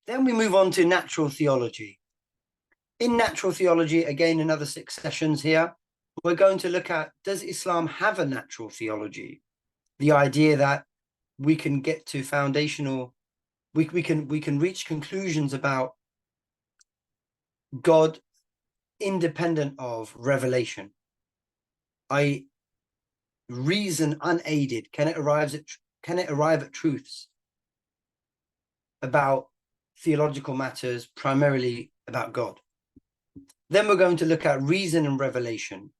Then we move on to natural theology. In natural theology, again, another 6 sessions here, we're going to look at, does Islam have a natural theology? The idea that we can get to foundational, we can reach conclusions about God independent of revelation. Reason unaided, can it arrive at truths about theological matters, primarily about God? Then we're going to look at reason and revelation.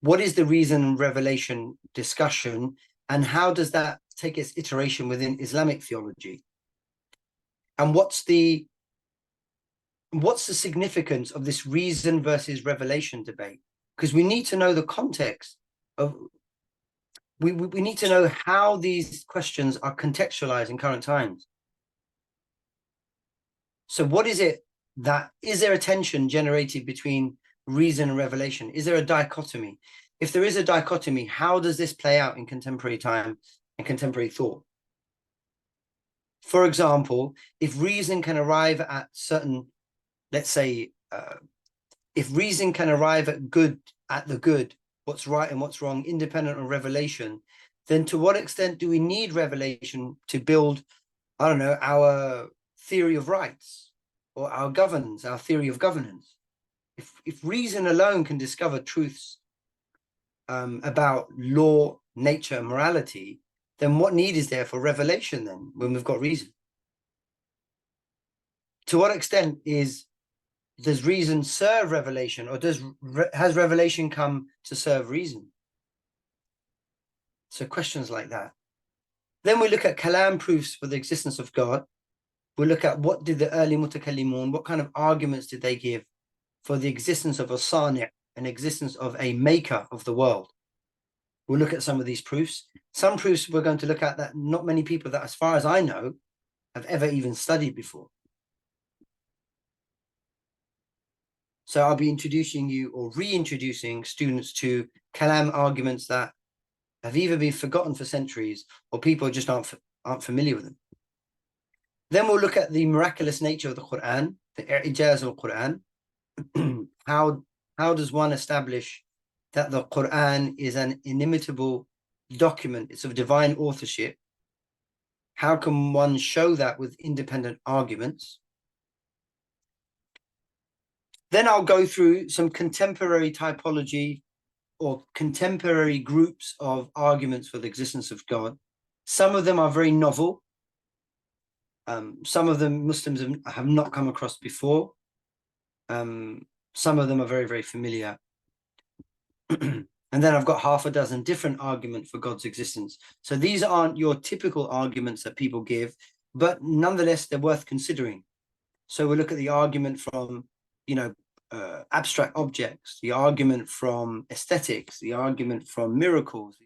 What is the reason and revelation discussion, and how does that take its iteration within Islamic theology? And what's the significance of this reason versus revelation debate? Because we need to know the context of, we need to know how these questions are contextualized in current times. So what is it that, is there a tension generated between reason and revelation? Is there a dichotomy? If there is a dichotomy, how does this play out in contemporary time and contemporary thought? For example, if reason can arrive at certain, let's say, if reason can arrive at the good, what's right and what's wrong, independent of revelation, then to what extent do we need revelation to build, I don't know, our theory of rights or our governance, our theory of governance? If reason alone can discover truths about law, nature, morality, then what need is there for revelation then when we've got reason? To what extent does reason serve revelation, or has revelation come to serve reason? So questions like that. Then we look at Kalām proofs for the existence of God. We'll look at what did the early mutakallimun, what kind of arguments did they give for the existence of a sani', an existence of a maker of the world. We'll look at some of these proofs. Some proofs we're going to look at that not many people, that as far as I know, have ever even studied before. So I'll be introducing you or reintroducing students to Kalām arguments that have either been forgotten for centuries or people just aren't familiar with them. Then we'll look at the miraculous nature of the Qur'an, the iʿjāz al-qur'ān. How does one establish that the Qur'an is an inimitable document? It's of divine authorship. How can one show that with independent arguments? Then I'll go through some contemporary typology or contemporary groups of arguments for the existence of God. Some of them are very novel. Some of them Muslims have not come across before. Some of them are very, very familiar. And then I've got half a dozen different arguments for God's existence. So these aren't your typical arguments that people give, but nonetheless, they're worth considering. So we'll look at the argument from, abstract objects, the argument from aesthetics, the argument from miracles,